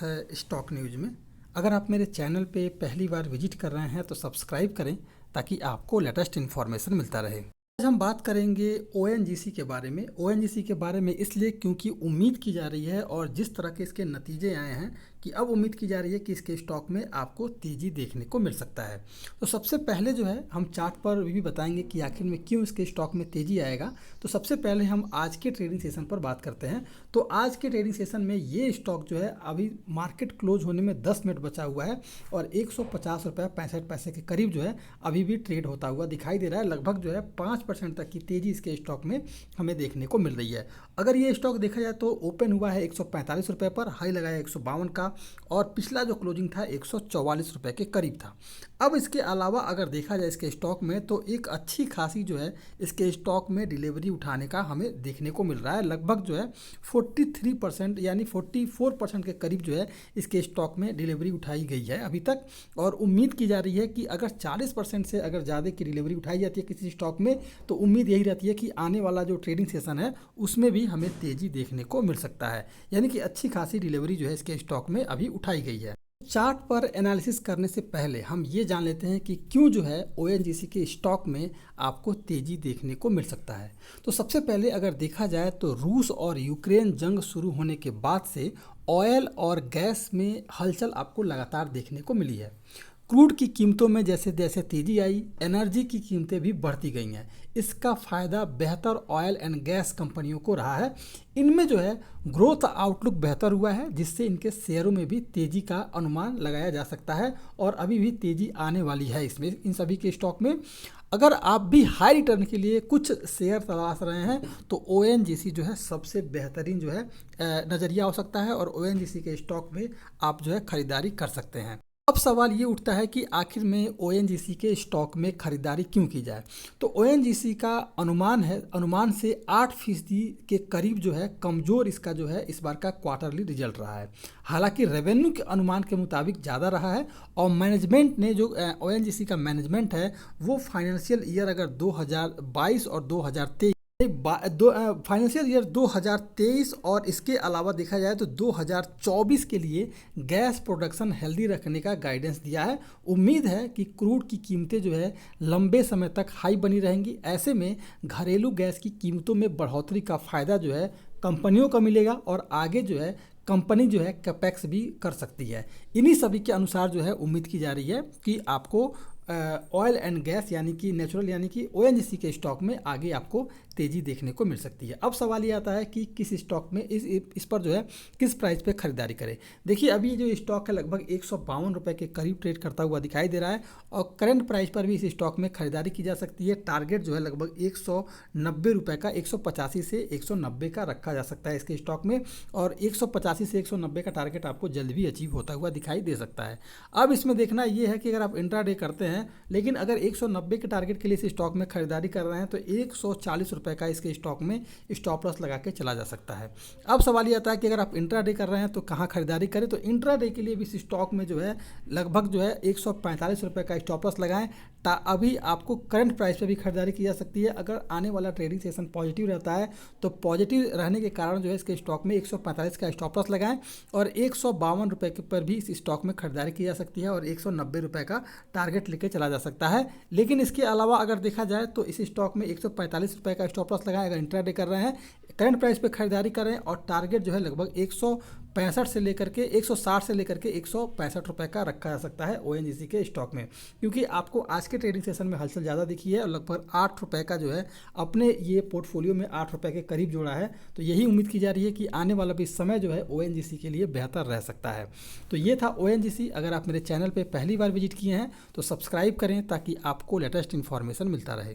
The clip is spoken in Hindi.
है स्टॉक न्यूज़ में। अगर आप मेरे चैनल पे पहली बार विजिट कर रहे हैं तो सब्सक्राइब करें ताकि आपको लेटेस्ट इन्फॉर्मेशन मिलता रहे। आज हम बात करेंगे ओएनजीसी के बारे में। ओएनजीसी के बारे में इसलिए क्योंकि उम्मीद की जा रही है और जिस तरह के इसके नतीजे आए हैं कि अब उम्मीद की जा रही है कि इसके स्टॉक में आपको तेज़ी देखने को मिल सकता है। तो सबसे पहले जो है हम चार्ट पर भी बताएंगे कि आखिर में क्यों इसके स्टॉक में तेज़ी आएगा। तो सबसे पहले हम आज के ट्रेडिंग सेशन पर बात करते हैं। तो आज के ट्रेडिंग सेशन में ये स्टॉक जो है अभी मार्केट क्लोज होने में 10 मिनट बचा हुआ है और 150 रुपये 65 पैसे के करीब जो है अभी भी ट्रेड होता हुआ दिखाई दे रहा है। लगभग जो है 5% तक की तेज़ी इसके स्टॉक में हमें देखने को मिल रही है। अगर ये स्टॉक देखा जाए तो ओपन हुआ है 145 रुपये पर, हाई लगाया 152 का और पिछला जो क्लोजिंग था 144 रुपये के करीब था। अब इसके अलावा अगर देखा जाए इसके स्टॉक में तो एक अच्छी खासी जो है इसके स्टॉक में डिलीवरी उठाने का हमें देखने को मिल रहा है। लगभग जो है 43% यानी 44% के करीब जो है इसके स्टॉक में डिलीवरी उठाई गई है अभी तक। और उम्मीद की जा रही है कि अगर 40% से अगर ज़्यादा की डिलीवरी उठाई जाती है किसी स्टॉक में तो उम्मीद यही रहती है कि आने वाला जो ट्रेडिंग सेशन है उसमें भी हमें तेज़ी देखने को मिल सकता है। यानी कि अच्छी खासी डिलीवरी जो है इसके स्टॉक में अभी उठाई गई है। चार्ट पर एनालिसिस करने से पहले हम ये जान लेते हैं कि क्यों जो है ओएनजीसी के स्टॉक में आपको तेज़ी देखने को मिल सकता है। तो सबसे पहले अगर देखा जाए तो रूस और यूक्रेन जंग शुरू होने के बाद से ऑयल और गैस में हलचल आपको लगातार देखने को मिली है। क्रूड की कीमतों में जैसे जैसे तेज़ी आई, एनर्जी की कीमतें भी बढ़ती गई हैं। इसका फ़ायदा बेहतर ऑयल एंड गैस कंपनियों को रहा है। इनमें जो है ग्रोथ आउटलुक बेहतर हुआ है जिससे इनके शेयरों में भी तेज़ी का अनुमान लगाया जा सकता है और अभी भी तेज़ी आने वाली है इसमें इन सभी के स्टॉक में। अगर आप भी हाई रिटर्न के लिए कुछ शेयर तलाश रहे हैं तो ओएनजीसी जो है सबसे बेहतरीन जो है नज़रिया हो सकता है और ओएनजीसी के स्टॉक में आप जो है ख़रीदारी कर सकते हैं। अब सवाल ये उठता है कि आखिर में ओएनजीसी के स्टॉक में खरीदारी क्यों की जाए। तो ओएनजीसी का अनुमान है, अनुमान से 8% के करीब जो है कमज़ोर इसका जो है इस बार का क्वार्टरली रिजल्ट रहा है। हालांकि रेवेन्यू के अनुमान के मुताबिक ज़्यादा रहा है और मैनेजमेंट ने जो ओएनजीसी का मैनेजमेंट है वो फाइनेंशियल ईयर अगर 2022 और 2023 फाइनेंशियल ईयर 2023 और इसके अलावा देखा जाए तो 2024 के लिए गैस प्रोडक्शन हेल्दी रखने का गाइडेंस दिया है। उम्मीद है कि क्रूड की कीमतें जो है लंबे समय तक हाई बनी रहेंगी। ऐसे में घरेलू गैस की कीमतों में बढ़ोतरी का फ़ायदा जो है कंपनियों को मिलेगा और आगे जो है कंपनी जो है कैपेक्स भी कर सकती है। इन्हीं सभी के अनुसार जो है उम्मीद की जा रही है कि आपको ऑयल एंड गैस यानी कि नेचुरल यानी कि ओएनजीसी के स्टॉक में आगे आपको तेज़ी देखने को मिल सकती है। अब सवाल ये आता है कि किस स्टॉक में इस पर जो है किस प्राइस पे खरीदारी करें। देखिए अभी जो स्टॉक है लगभग 152 रुपये के करीब ट्रेड करता हुआ दिखाई दे रहा है और करंट प्राइस पर भी इस स्टॉक में खरीदारी की जा सकती है। टारगेट जो है लगभग 190 रुपये का 185 से 190 का रखा जा सकता है इसके स्टॉक में और 185 से 190 का टारगेट आपको जल्द भी अचीव होता हुआ दिखाई दे सकता है। अब इसमें देखना ये है कि अगर आप इंट्राडे करते हैं लेकिन अगर 190 के टारगेट के लिए इस स्टॉक में खरीदारी कर रहे हैं तो 140 रुपये का इसके स्टॉक में स्टॉप लॉस लगा के चला जा सकता है। अब सवाल ये आता है कि अगर आप इंट्राडे कर रहे हैं तो कहाँ खरीदारी करें। तो इंट्राडे के लिए भी इस स्टॉक में जो है लगभग जो है 145 रुपये का स्टॉप लॉस लगाएं। अभी आपको करंट प्राइस पे भी खरीदारी की जा सकती है। अगर आने वाला ट्रेडिंग सेशन पॉजिटिव रहता है तो पॉजिटिव रहने के कारण जो है इसके स्टॉक में 145 का स्टॉप लॉस लगाएं और 152 रुपये पर भी इस स्टॉक में खरीदारी की जा सकती है और 190 रुपये का टारगेट लेके चला जा सकता है। लेकिन इसके अलावा अगर देखा जाए तो इस स्टॉक में 145 रुपये का स्टॉप लॉस लगाएं। अगर इंट्राडे कर रहे हैं करंट प्राइस पे खरीदारी करें और टारगेट जो है लगभग 165 से लेकर के 160 से लेकर के 165 रुपये का रखा जा सकता है ओएनजीसी के स्टॉक में। क्योंकि आपको आज के ट्रेडिंग सेशन में हलचल ज़्यादा दिखी है और लगभग 8 रुपये का जो है अपने ये पोर्टफोलियो में 8 रुपये के करीब जोड़ा है। तो यही उम्मीद की जा रही है कि आने वाला भी समय जो है ओएनजीसी के लिए बेहतर रह सकता है। तो ये था ओएनजीसी। अगर आप मेरे चैनल पर पहली बार विजिट किए हैं तो सब्सक्राइब करें ताकि आपको लेटेस्ट इन्फॉर्मेशन मिलता रहे।